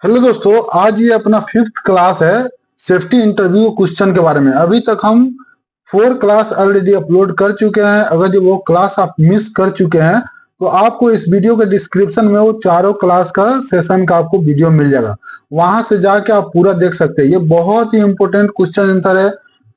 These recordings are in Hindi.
हेलो दोस्तों, आज ये अपना फिफ्थ क्लास है सेफ्टी इंटरव्यू क्वेश्चन के बारे में। अभी तक हम 4 क्लास ऑलरेडी अपलोड कर चुके हैं। अगर जो वो क्लास आप मिस कर चुके हैं तो आपको इस वीडियो के डिस्क्रिप्शन में वो चारों क्लास का सेशन का आपको वीडियो मिल जाएगा। वहां से जाके आप पूरा देख सकते हैं। ये बहुत ही इंपॉर्टेंट क्वेश्चन आंसर है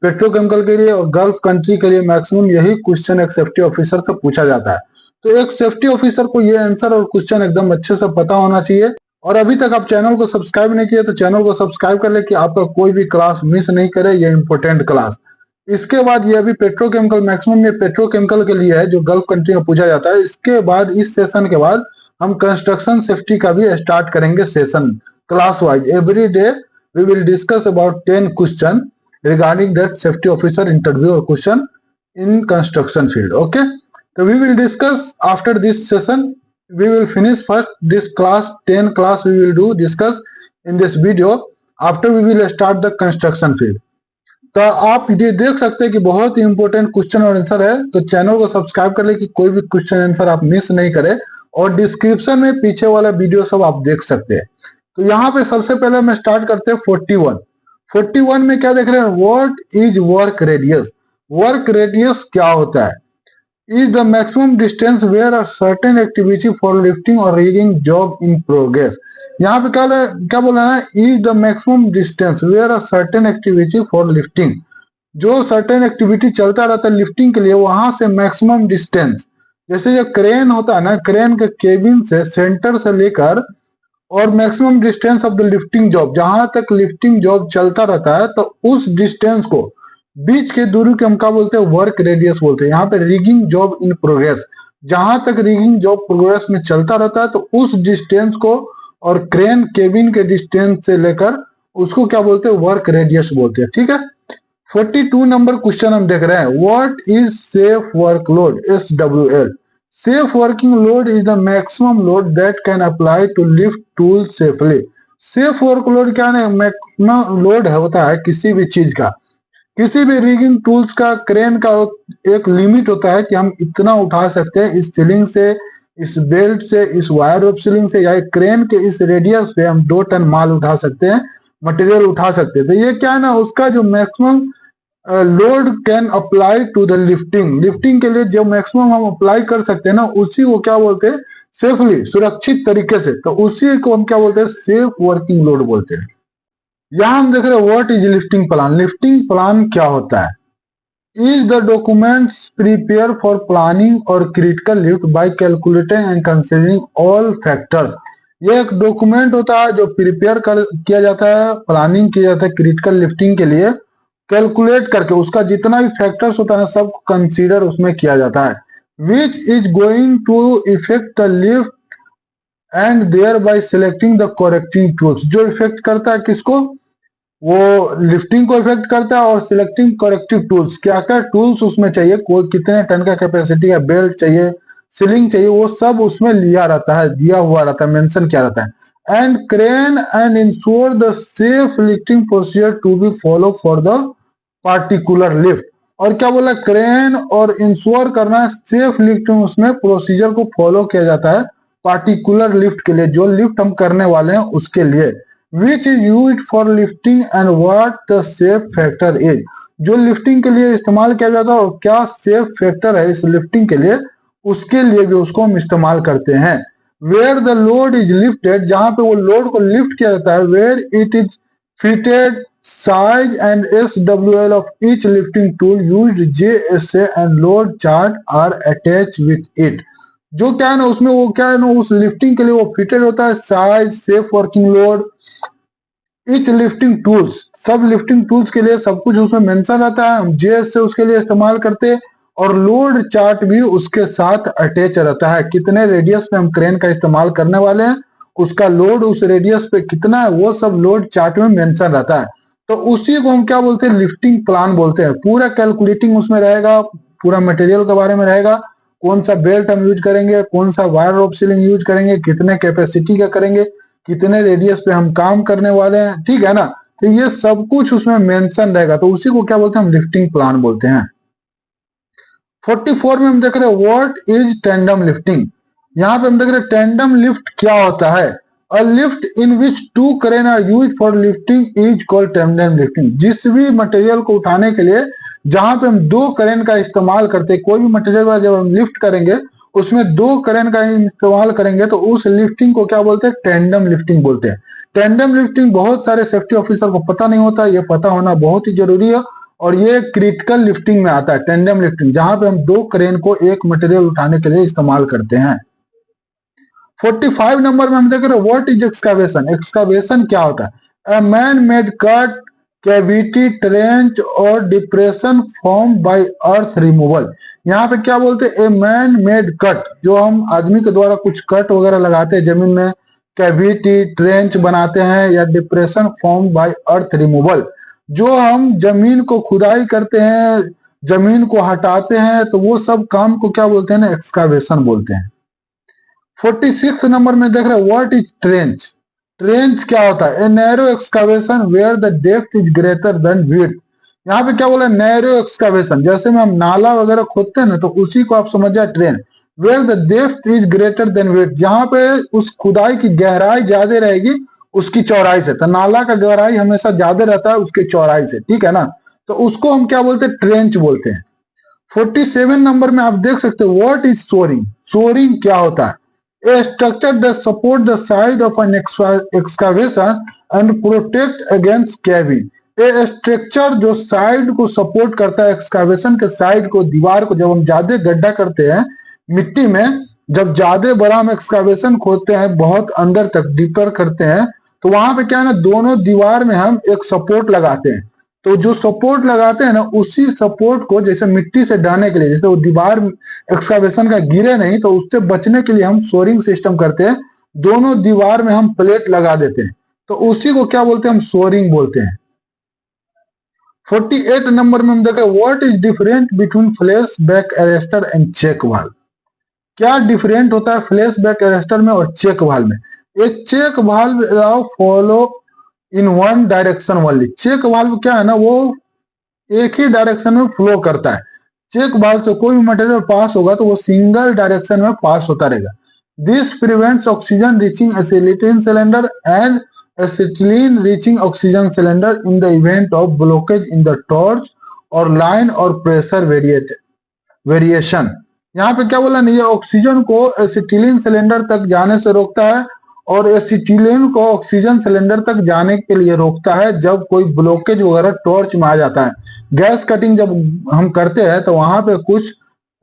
पेट्रोकेमिकल के लिए और गल्फ कंट्री के लिए। मैक्सिमम यही क्वेश्चन एक सेफ्टी ऑफिसर से पूछा जाता है। तो एक सेफ्टी ऑफिसर को ये आंसर और क्वेश्चन एकदम अच्छे से पता होना चाहिए। और अभी तक आप चैनल को सब्सक्राइब नहीं किए तो चैनल को सब्सक्राइब कर ले कि आपका कोई भी क्लास मिस नहीं करे। ये इंपॉर्टेंट क्लास। इसके बाद ये अभी पेट्रोकेमिकल, मैक्सिमम ये पेट्रोकेमिकल के लिए है जो गल्फ कंट्री में पूछा जाता है। इसके बाद इस सेशन के बाद हम कंस्ट्रक्शन सेफ्टी का भी स्टार्ट करेंगे session class wise. Every day we will discuss about 10 question regarding that safety officer interview और question in construction field. Okay, तो we will discuss after this session. We will finish first this class 10 class we will do discuss in this video. After we will start the construction field. तो आप ये देख सकते हैं कि बहुत ही इंपॉर्टेंट क्वेश्चन और आंसर है। तो चैनल को सब्सक्राइब कर ले कि कोई भी क्वेश्चन आंसर आप मिस नहीं करें। और डिस्क्रिप्शन में पीछे वाला वीडियो सब आप देख सकते हैं। तो यहाँ पे सबसे पहले मैं स्टार्ट करते हैं 41 में क्या देख रहे हैं, what is work radius. Work radius क्या होता है? is the maximum distance where a certain activity for lifting or rigging job in progress. यहाँ पे क्या बोला है, is the maximum distance where a certain activity for lifting, जो certain activity चलता रहता है लिफ्टिंग के लिए, वहां से मैक्सिमम डिस्टेंस, जैसे जो क्रेन होता है ना, क्रेन के केबिन से सेंटर से लेकर और maximum distance of the lifting job, जहां तक लिफ्टिंग जॉब चलता रहता है, तो उस डिस्टेंस को, बीच के दूरी को हम क्या बोलते हैं, वर्क रेडियस बोलते हैं। यहाँ पे रिगिंग जॉब इन प्रोग्रेस, जहां तक रिगिंग जॉब प्रोग्रेस में चलता रहता है तो उस डिस्टेंस को, और क्रेन केबिन के डिस्टेंस से लेकर उसको क्या बोलते हैं, वर्क रेडियस बोलते हैं। ठीक है। 42 नंबर क्वेश्चन हम देख रहे हैं, what is safe workload, SWL. Safe working load is the maximum load that can apply to lift tools safely. Safe workload क्या है, मैक्सिमम लोड होता है किसी भी चीज का, किसी भी रिगिंग टूल्स का, क्रेन का एक लिमिट होता है कि हम इतना उठा सकते हैं इस सीलिंग से, इस बेल्ट से, इस वायर रोप सीलिंग से, या क्रेन के इस रेडियस पे हम 2 टन माल उठा सकते हैं, मटेरियल उठा सकते हैं। तो ये क्या है ना, उसका जो maximum load can apply to the lifting, lifting के लिए जो मैक्सिमम हम अप्लाई कर सकते हैं ना, उसी को क्या बोलते हैं, सेफली, सुरक्षित तरीके से, तो उसी को हम क्या बोलते हैं, सेफ वर्किंग लोड बोलते हैं। यहां हम देख रहे हैं what is lifting plan. Lifting plan क्या होता है, is the documents prepare for planning और critical lift by calculating and considering all factors. ये एक डॉक्यूमेंट होता है जो प्रिपेयर किया जाता है, प्लानिंग किया जाता है क्रिटिकल लिफ्टिंग के लिए, कैलकुलेट करके उसका जितना भी फैक्टर्स होता है ना, सब कंसीडर उसमें किया जाता है। Which is going to effect the lift and thereby selecting the correcting tools, जो इफेक्ट करता है किसको, वो लिफ्टिंग को इफेक्ट करता है, और सिलेक्टिंग करेक्टिव टूल्स, क्या क्या टूल्स उसमें चाहिए, कोई कितने टन का कैपेसिटी का बेल्ट चाहिए, सीलिंग चाहिए, वो सब उसमें लिया रहता है, दिया हुआ रहता है, मेंशन किया रहता है। And crane and ensure the safe lifting procedure to be follow for the particular lift. और क्या बोला, क्रेन और इंश्योर करना सेफ लिफ्टिंग, उसमें प्रोसीजर को फॉलो किया जाता है पार्टिकुलर लिफ्ट के लिए, जो लिफ्ट हम करने वाले हैं उसके लिए। Which is use for lifting and what the safe factor is, जो लिफ्टिंग के लिए इस्तेमाल किया जाता है और क्या सेफ फैक्टर है इस लिफ्टिंग के लिए, उसके लिए भी उसको हम इस्तेमाल करते हैं। Where the load is lifted, जहां पे वो लोड को लिफ्ट किया जाता है, where it is fitted, size and SWL of each lifting tool used, JSA and load chart are attach with it. जो क्या है ना, उसमें वो क्या है ना, उस लिफ्टिंग के लिए वो फिटेड होता है, size, safe working load, etch lifting tools, सब लिफ्टिंग टूल्स के लिए सब कुछ उसमें मेंशन रहता है, हम JS से उसके लिए इस्तेमाल करते हैं। और लोड चार्ट भी उसके साथ अटैच रहता है, कितने रेडियस पे हम क्रेन का इस्तेमाल करने वाले हैं, उसका लोड उस रेडियस पे कितना है, वो सब लोड चार्ट में मेंशन रहता है। तो उसी को हम क्या बोलते हैं, लिफ्टिंग प्लान बोलते हैं। पूरा कैलकुलेटिंग उसमें रहेगा, पूरा मटेरियल के बारे में रहेगा, कौन सा बेल्ट हम यूज करेंगे, कौन सा वायर रोप सीलिंग यूज करेंगे, कितने कैपेसिटी का करेंगे, कितने रेडियस पे हम काम करने वाले हैं, ठीक है ना। तो ये सब कुछ उसमें मेंशन रहेगा, तो उसी को क्या बोलते हैं, हम लिफ्टिंग प्लान बोलते हैं। 44 में हम देख रहे हैं व्हाट इज टेंडम लिफ्टिंग। यहाँ पे हम देख रहे हैं टेंडम लिफ्ट क्या होता है। A lift in which two crane are use for lifting is called tandem lifting. जिस भी मटेरियल को उठाने के लिए जहां पे हम दो क्रेन का इस्तेमाल करते हैं, कोई भी मटेरियल का जब हम लिफ्ट करेंगे उसमें दो क्रेन का इस्तेमाल करेंगे तो उस लिफ्टिंग को क्या बोलते हैं? टेंडम लिफ्टिंग बोलते हैं। टेंडम लिफ्टिंग बहुत सारे सेफ्टी ऑफिसर को पता नहीं होता, ये पता होना बहुत ही जरूरी है और ये क्रिटिकल लिफ्टिंग में आता है। टेंडम लिफ्टिंग जहां पे हम दो क्रेन को एक मटेरियल उठाने के लिए इस्तेमाल करते हैं। 45 नंबर में हम देख रहे हैं व्हाट इज एक्सकावेशन। एक्सकावेशन क्या होता है? A man made cut, cavity, trench और depression form by earth removal. यहाँ पे क्या बोलते हैं? ए मैन मेड कट, जो हम आदमी के द्वारा कुछ कट वगैरह लगाते हैं जमीन में, कैविटी, ट्रेंच बनाते हैं, या depression form by earth removal, जो हम जमीन को खुदाई करते हैं, जमीन को हटाते हैं, तो वो सब काम को क्या बोलते हैं ना? एक्सकावेशन बोलते हैं। 46 नंबर में देख रहे हैं व्हाट इज ट्रेंच। ट्रेंच क्या होता है? A narrow excavation where the depth is greater than width. यहाँ पे क्या बोला? नैरो एक्सकावेशन, जैसे में हम नाला वगैरह खोदते हैं ना, तो उसी को आप समझ जाए trench. Where the depth is greater than width, जहां पे उस खुदाई की गहराई ज्यादा रहेगी उसकी चौड़ाई से। तो नाला का गहराई हमेशा ज्यादा रहता है उसकी चौड़ाई से, ठीक है ना? तो उसको हम क्या बोलते हैं? ट्रेंच बोलते हैं। 47 नंबर में आप देख सकते हो व्हाट इज सोरिंग। सोरिंग क्या होता है? A structure that support the side of an excavation and protect against caving। A structure जो साइड को सपोर्ट करता है, एक्सकावेशन के साइड को, दीवार को, जब हम ज्यादा गड्ढा करते हैं मिट्टी में, जब ज्यादा बड़ा हम एक्सकावेशन खोदते हैं, बहुत अंदर तक डीपर करते हैं, तो वहां पे क्या है ना, दोनों दीवार में हम एक सपोर्ट लगाते हैं। तो जो सपोर्ट लगाते हैं ना, उसी सपोर्ट को जैसे मिट्टी से ढाने के लिए, जैसे वो दीवार एक्सकावेशन का गिरे नहीं, तो उससे बचने के लिए हम सोरिंग सिस्टम करते हैं, दोनों दीवार में हम प्लेट लगा देते हैं, तो उसी को क्या बोलते हैं? हम सोरिंग बोलते हैं। 48 नंबर में हम देखें what is different between flash back arrester and check valve. क्या डिफरेंट होता है फ्लैश बैक अरेस्टर में और चेक वाल्व में? एक check valve follow in one direction वाली। चेक वाल्व क्या है ना, वो एक ही डायरेक्शन में फ्लो करता है। चेक वाल्व से कोई भी मटेरियल पास होगा तो वो सिंगल डायरेक्शन में पास होता रहेगा। This prevents oxygen reaching acetylene cylinder and acetylene reaching oxygen cylinder in the event of blockage in the torch और लाइन और प्रेशर वेरिएशन। यहाँ पे क्या बोला नहीं, ये ऑक्सीजन को एसिटिलीन सिलेंडर तक जाने से रोकता है और एसिटिलीन को ऑक्सीजन सिलेंडर तक जाने के लिए रोकता है जब कोई ब्लॉकेज वगैरह टॉर्च में आ जाता है। गैस कटिंग जब हम करते हैं तो वहां पे कुछ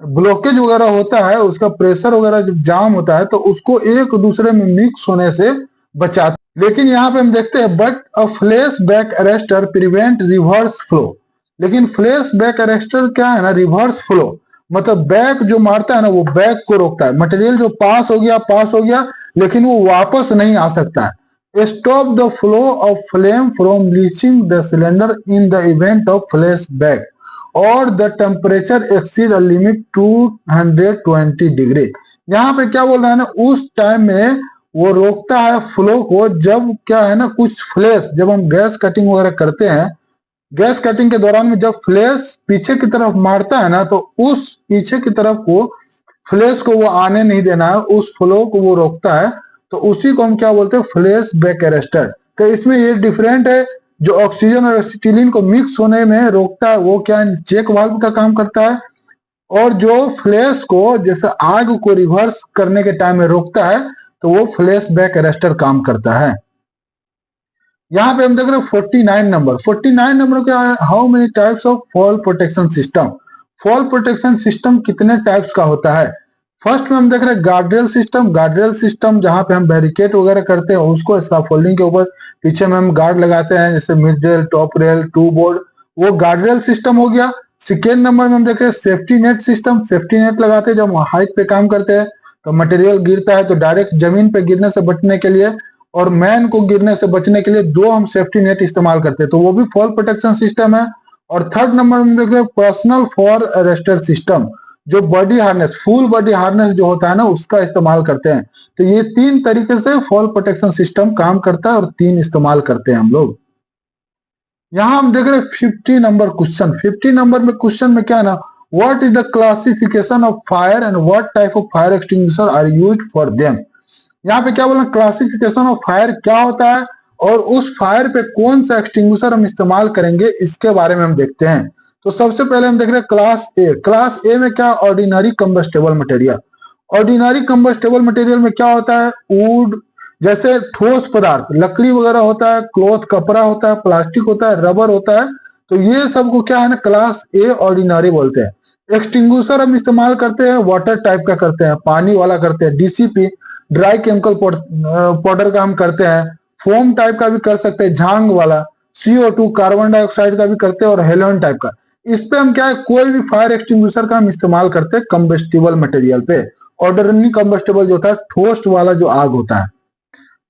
ब्लॉकेज वगैरह होता है, उसका प्रेशर वगैरह जब जाम होता है तो उसको एक दूसरे में मिक्स होने से बचाता है। लेकिन यहाँ पे हम देखते हैं but a flash back arrester prevent reverse flow. लेकिन फ्लैश बैक अरेस्टर क्या है ना, रिवर्स फ्लो, मतलब बैक जो मारता है ना, वो बैक को रोकता है। मटेरियल जो पास हो गया लेकिन वो वापस नहीं आ सकता है। Stop the flow of flame from reaching the cylinder in the event of flash back और the temperature exceed a limit 220 degree. यहाँ पे क्या बोल रहा है ना, उस टाइम में वो रोकता है फ्लो को जब क्या है ना, कुछ फ्लैश, जब हम गैस कटिंग वगैरह करते हैं, गैस कटिंग के दौरान में जब फ्लैश पीछे की तरफ मारता है ना, तो उस पीछे की तरफ को फ्लैश को वो आने नहीं देना है, उस फ्लो को वो रोकता है, तो उसी को हम क्या बोलते हैं? Flash back arrester. तो इसमें ये डिफरेंट है, जो ऑक्सीजन और एसिटिलीन को मिक्स होने में रोकता है वो क्या है, चेक वाल्व का काम करता है, और जो फ्लैश को जैसे आग को रिवर्स करने के टाइम में रोकता है तो वो फ्लैश बैक अरेस्टर काम करता है। यहाँ पे हम देख रहे हैं 49 नंबर क्या है? How many types of fall protection system. Fall protection system कितने टाइप्स का होता है? फर्स्ट में हम देख रहे हैं गार्ड्रेल सिस्टम। गार्ड्रेल सिस्टम जहां पे हम बैरिकेड वगैरह करते हैं उसको स्कैफोल्डिंग के ऊपर पीछे में हम गार्ड लगाते हैं, जैसे mid rail, top rail, toe board, वो गार्ड्रेल सिस्टम हो गया। सेकेंड नंबर में हम देख रहे हैं safety net system. Safety net लगाते हैं जब हाइट पे काम करते हैं तो मटेरियल गिरता है तो डायरेक्ट जमीन पे गिरने से बचने के लिए और मैन को गिरने से बचने के लिए दो हम सेफ्टी नेट इस्तेमाल करते हैं, तो वो भी फॉल प्रोटेक्शन सिस्टम है। और थर्ड नंबर में देख रहे हैं पर्सनल फॉर अरेस्टर सिस्टम, जो body harness, full body harness जो होता है ना, उसका इस्तेमाल करते हैं। तो ये तीन तरीके से फॉल प्रोटेक्शन सिस्टम काम करता है और तीन इस्तेमाल करते हैं हम लोग। यहां हम देख रहे हैं 50 नंबर क्वेश्चन। 50 नंबर में क्वेश्चन में क्या है ना, what is the classification of fire and what type of fire extinguisher are used for them. यहाँ पे क्या बोला, क्लासिफिकेशन ऑफ फायर क्या होता है और उस फायर पे कौन सा एक्सटिंग्विशर हम इस्तेमाल करेंगे इसके बारे में हम देखते हैं। तो सबसे पहले हम देख रहे हैं क्लास ए। क्लास ए में क्या, ordinary combustible material. Ordinary combustible material में क्या होता है, वुड जैसे ठोस पदार्थ, लकड़ी वगैरह होता है, क्लॉथ कपड़ा होता है, प्लास्टिक होता है, रबर होता है। तो ये सब को क्या है ना, क्लास ए ऑर्डिनरी बोलते हैं। एक्सटिंग्विशर हम इस्तेमाल करते हैं वाटर टाइप का करते हैं, पानी वाला करते हैं, डीसीपी ड्राई केमिकल पाउडर का हम करते हैं, फोम टाइप का भी कर सकते हैं, झांग वाला, CO2 कार्बन डाइऑक्साइड का भी करते हैं और हेलोजन टाइप का। इस पे हम क्या है, कोई भी फायर एक्सटिंग्विशर का हम इस्तेमाल करते हैं कंबस्टिबल मटेरियल पे। ऑर्डिनरी कंबस्टिबल जो होता है, ठोस वाला जो आग होता है।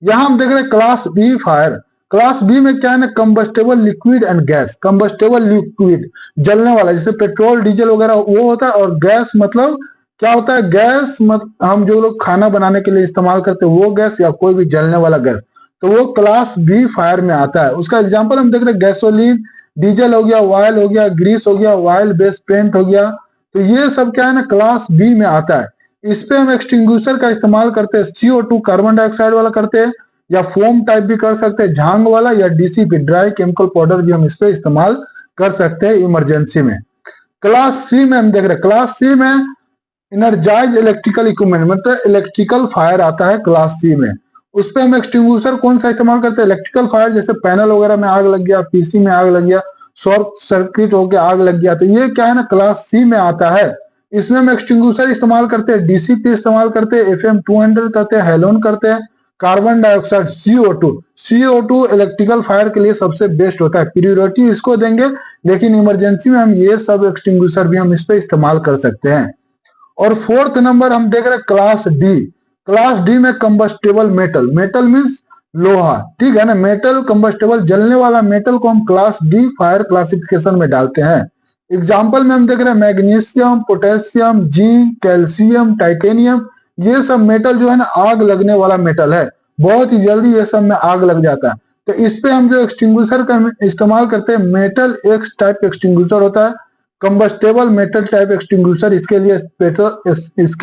यहाँ हम देख रहे हैं class B fire. Class B में क्या है ना, combustible liquid and gas. Combustible liquid जलने वाला, जैसे पेट्रोल डीजल वगैरह वो होता है, और गैस मतलब क्या होता है, गैस हम जो लोग खाना बनाने के लिए इस्तेमाल करते हैं वो गैस, या कोई भी जलने वाला गैस, तो वो क्लास बी फायर में आता है। उसका एग्जाम्पल हम देख रहे हैं, गैसोलीन, डीजल हो गया, ऑयल हो गया, ग्रीस हो गया, ऑयल बेस्ड पेंट हो गया। तो ये सब क्या है ना, क्लास बी में आता है। इस पे हम एक्सटिंग्विशर का इस्तेमाल करते हैं, CO2 कार्बन डाइऑक्साइड वाला करते हैं, या फोम टाइप भी कर सकते हैं, झांग वाला, या डीसीपी ड्राई केमिकल पाउडर भी हम इस पे इस्तेमाल कर सकते हैं इमरजेंसी में। क्लास सी में हम देख रहे हैं, क्लास सी में इनर्जाइज इलेक्ट्रिकल इक्विपमेंट, मतलब इलेक्ट्रिकल फायर आता है क्लास सी में। उस पे हम एक्सटिंग्विशर कौन सा इस्तेमाल करते हैं, इलेक्ट्रिकल फायर, जैसे पैनल वगैरह में आग लग गया, पीसी में आग लग गया, शॉर्ट सर्किट होकर आग लग गया, तो ये क्या है ना, क्लास सी में आता है। इसमें हम एक्सटिंग्विशर इस्तेमाल करते हैं, डीसीपी इस्तेमाल करते हैं, FM200 करते हैं, हेलोन करते हैं, carbon dioxide CO2 electrical fire के लिए सबसे बेस्ट होता है, प्रियोरिटी इसको देंगे। लेकिन इमरजेंसी में हम ये सब एक्सटिंग्विशर भी हम इस पे इस्तेमाल कर सकते हैं। और फोर्थ नंबर हम देख रहे हैं क्लास डी। क्लास डी में कंबस्टेबल मेटल, मेटल मीन्स लोहा, ठीक है ना, मेटल कंबस्टेबल जलने वाला मेटल को हम क्लास डी फायर क्लासिफिकेशन में डालते हैं। एग्जाम्पल में हम देख रहे हैं magnesium, potassium, zinc, calcium, titanium, ये सब मेटल जो है ना आग लगने वाला मेटल है, बहुत ही जल्दी ये सब में आग लग जाता है। तो इस पे हम जो एक्सटिंग्विशर का इस्तेमाल करते हैं, मेटल एक्स टाइप एक्सटिंग्विशर होता है, कंबस्टेबल मेटल टाइप एक्सटिंग्विशर, इसके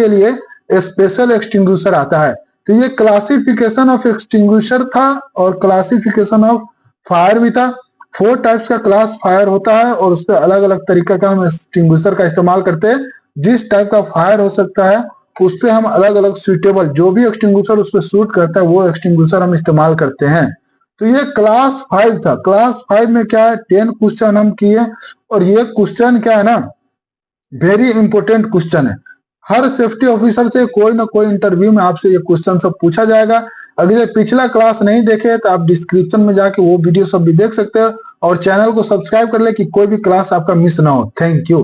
लिए स्पेशल एक्सटिंग्विशर आता है। तो ये क्लासिफिकेशन ऑफ एक्सटिंग्विशर था और क्लासिफिकेशन ऑफ फायर भी था। 4 टाइप्स का क्लास फायर होता है और उस पर अलग अलग तरीके का हम एक्सटिंग्विशर का इस्तेमाल करते हैं। जिस टाइप का फायर हो सकता है उस पर हम अलग अलग सुइटेबल, जो भी एक्सटिंग्विशर उस पर सूट करता है वो एक्सटिंग्विशर हम इस्तेमाल करते हैं। तो ये क्लास 5 था। क्लास 5 में क्या है, 10 क्वेश्चन हम किए, और ये क्वेश्चन क्या है ना, वेरी इंपॉर्टेंट क्वेश्चन है। हर सेफ्टी ऑफिसर से कोई ना कोई इंटरव्यू में आपसे ये क्वेश्चन सब पूछा जाएगा। अगर ये पिछला क्लास नहीं देखे तो आप डिस्क्रिप्शन में जाके वो वीडियो सब भी देख सकते हैं, और चैनल को सब्सक्राइब कर ले कि कोई भी क्लास आपका मिस ना हो। Thank you.